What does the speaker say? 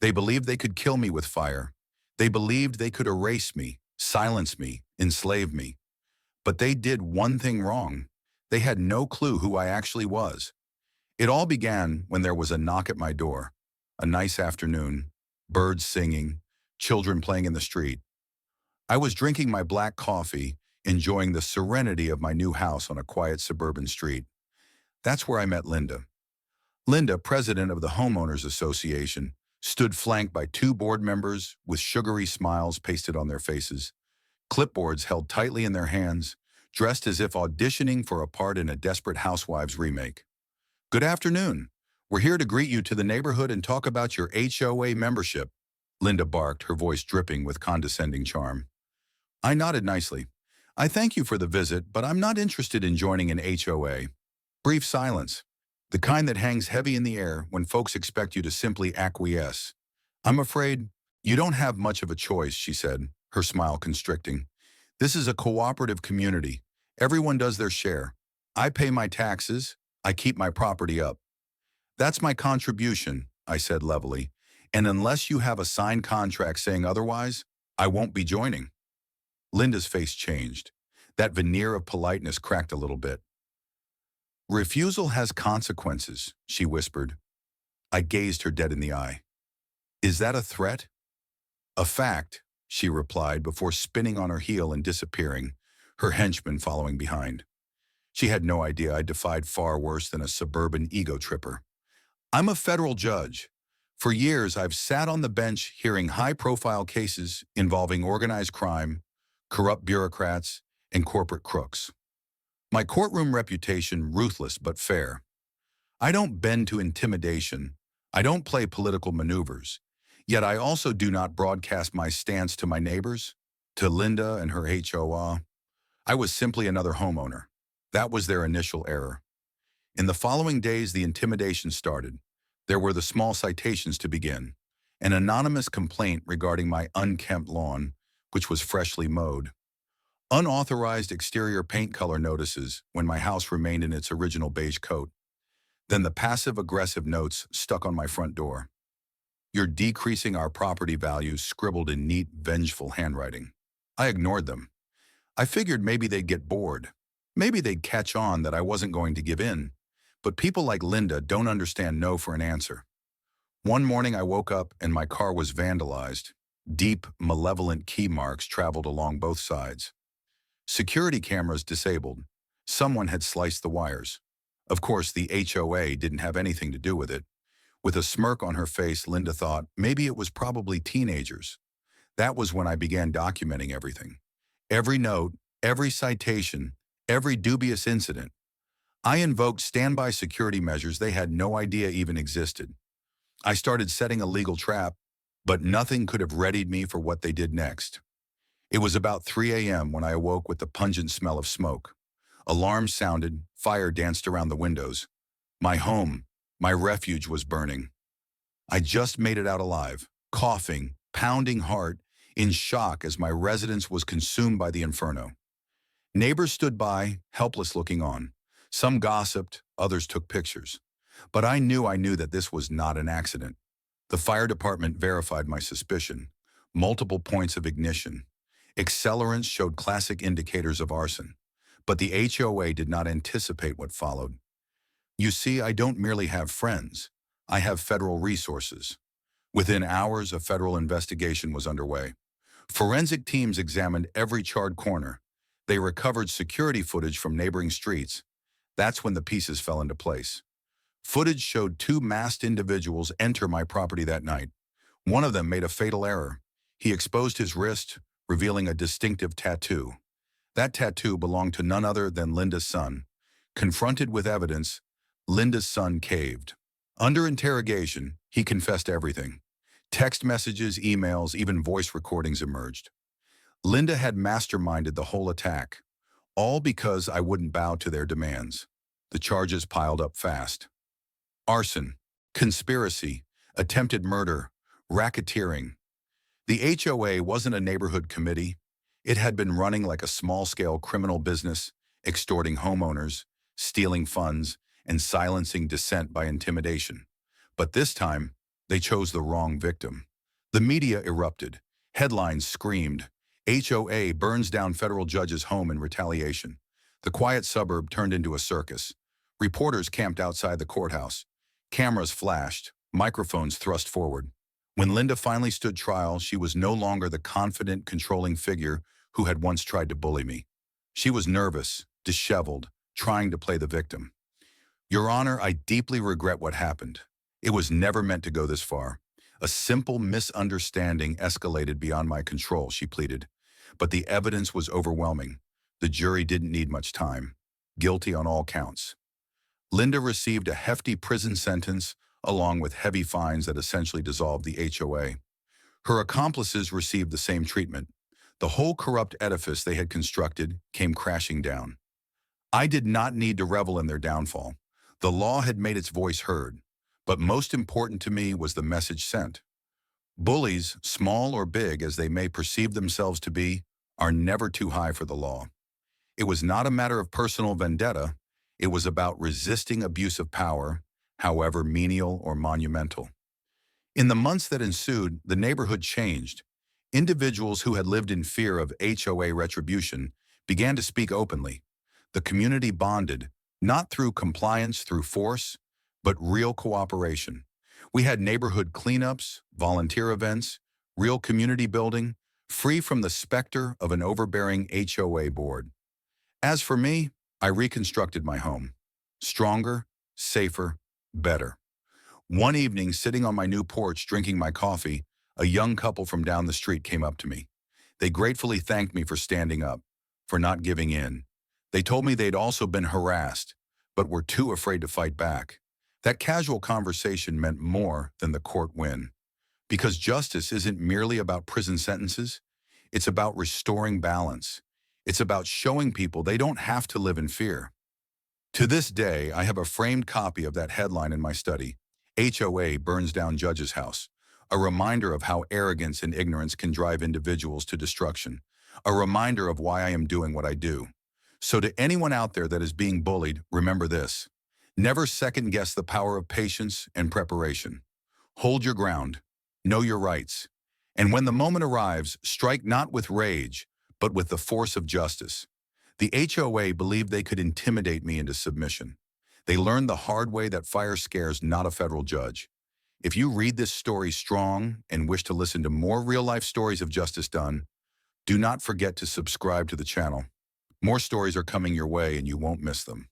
They believed they could kill me with fire. They believed they could erase me, silence me, enslave me. But they did one thing wrong. They had no clue who I actually was. It all began when there was a knock at my door. A nice afternoon, birds singing, children playing in the street. I was drinking my black coffee, enjoying the serenity of my new house on a quiet suburban street. That's where I met Linda. Linda, president of the Homeowners Association, stood flanked by two board members with sugary smiles pasted on their faces, clipboards held tightly in their hands, dressed as if auditioning for a part in a Desperate Housewives remake. "Good afternoon. We're here to greet you to the neighborhood and talk about your HOA membership," Linda barked, her voice dripping with condescending charm. I nodded nicely. "I thank you for the visit, but I'm not interested in joining an HOA." Brief silence, the kind that hangs heavy in the air when folks expect you to simply acquiesce. "I'm afraid you don't have much of a choice," she said, her smile constricting. "This is a cooperative community. Everyone does their share. I pay my taxes. I keep my property up. That's my contribution," I said levelly. "And unless you have a signed contract saying otherwise, I won't be joining." Linda's face changed. That veneer of politeness cracked a little bit. "Refusal has consequences," she whispered. I gazed her dead in the eye. "Is that a threat?" "A fact," she replied before spinning on her heel and disappearing, her henchman following behind. She had no idea I defied far worse than a suburban ego tripper. "I'm a federal judge. For years, I've sat on the bench hearing high-profile cases involving organized crime, corrupt bureaucrats, and corporate crooks. My courtroom reputation ruthless but fair. I don't bend to intimidation. I don't play political maneuvers. Yet I also do not broadcast my stance to my neighbors, to Linda and her HOA. I was simply another homeowner. That was their initial error. In the following days, the intimidation started. There were the small citations to begin. An anonymous complaint regarding my unkempt lawn, which was freshly mowed. Unauthorized exterior paint color notices when my house remained in its original beige coat. Then the passive-aggressive notes stuck on my front door. "You're decreasing our property values," scribbled in neat, vengeful handwriting. I ignored them. I figured maybe they'd get bored. Maybe they'd catch on that I wasn't going to give in. But people like Linda don't understand no for an answer. One morning I woke up and my car was vandalized. Deep, malevolent key marks traveled along both sides. Security cameras disabled. Someone had sliced the wires. Of course, the HOA didn't have anything to do with it. With a smirk on her face, Linda thought maybe it was probably teenagers. That was when I began documenting everything. Every note, every citation, every dubious incident. I invoked standby security measures they had no idea even existed. I started setting a legal trap, but nothing could have readied me for what they did next. It was about 3 a.m. when I awoke with the pungent smell of smoke. Alarms sounded, fire danced around the windows. My home, my refuge was burning. I just made it out alive, coughing, pounding heart, in shock as my residence was consumed by the inferno. Neighbors stood by, helpless looking on. Some gossiped, others took pictures. But I knew that this was not an accident. The fire department verified my suspicion. Multiple points of ignition. Accelerants showed classic indicators of arson. But the HOA did not anticipate what followed. You see, I don't merely have friends. I have federal resources. Within hours, a federal investigation was underway. Forensic teams examined every charred corner. They recovered security footage from neighboring streets. That's when the pieces fell into place. Footage showed two masked individuals enter my property that night. One of them made a fatal error. He exposed his wrist, revealing a distinctive tattoo. That tattoo belonged to none other than Linda's son. Confronted with evidence, Linda's son caved. Under interrogation, he confessed everything. Text messages, emails, even voice recordings emerged. Linda had masterminded the whole attack, all because I wouldn't bow to their demands. The charges piled up fast. Arson, conspiracy, attempted murder, racketeering. The HOA wasn't a neighborhood committee. It had been running like a small-scale criminal business, extorting homeowners, stealing funds, and silencing dissent by intimidation. But this time, They chose the wrong victim. The media erupted. Headlines screamed, HOA burns down federal judge's home in retaliation. The quiet suburb turned into a circus. Reporters camped outside the courthouse. Cameras flashed, microphones thrust forward. When Linda finally stood trial, she was no longer the confident, controlling figure who had once tried to bully me. She was nervous, disheveled, trying to play the victim. Your Honor, I deeply regret what happened. It was never meant to go this far. A simple misunderstanding escalated beyond my control, she pleaded. But the evidence was overwhelming. The jury didn't need much time. Guilty on all counts. Linda received a hefty prison sentence along with heavy fines that essentially dissolved the HOA. Her accomplices received the same treatment. The whole corrupt edifice they had constructed came crashing down. I did not need to revel in their downfall. The law had made its voice heard. But most important to me was the message sent. Bullies, small or big as they may perceive themselves to be, are never too high for the law. It was not a matter of personal vendetta. It was about resisting abuse of power, however menial or monumental. In the months that ensued, the neighborhood changed. Individuals who had lived in fear of HOA retribution began to speak openly. The community bonded, not through compliance, through force, but real cooperation. We had neighborhood cleanups, volunteer events, real community building, free from the specter of an overbearing HOA board. As for me, I reconstructed my home. Stronger, safer, better. One evening, sitting on my new porch drinking my coffee, a young couple from down the street came up to me. They gratefully thanked me for standing up, for not giving in. They told me they'd also been harassed, but were too afraid to fight back. That casual conversation meant more than the court win. Because justice isn't merely about prison sentences, it's about restoring balance. It's about showing people they don't have to live in fear. To this day, I have a framed copy of that headline in my study, HOA burns down judge's house, a reminder of how arrogance and ignorance can drive individuals to destruction, a reminder of why I am doing what I do. So to anyone out there that is being bullied, remember this. Never second-guess the power of patience and preparation. Hold your ground. Know your rights. And when the moment arrives, strike not with rage, but with the force of justice. The HOA believed they could intimidate me into submission. They learned the hard way that fire scares not a federal judge. If you read this story strong and wish to listen to more real-life stories of justice done, do not forget to subscribe to the channel. More stories are coming your way and you won't miss them.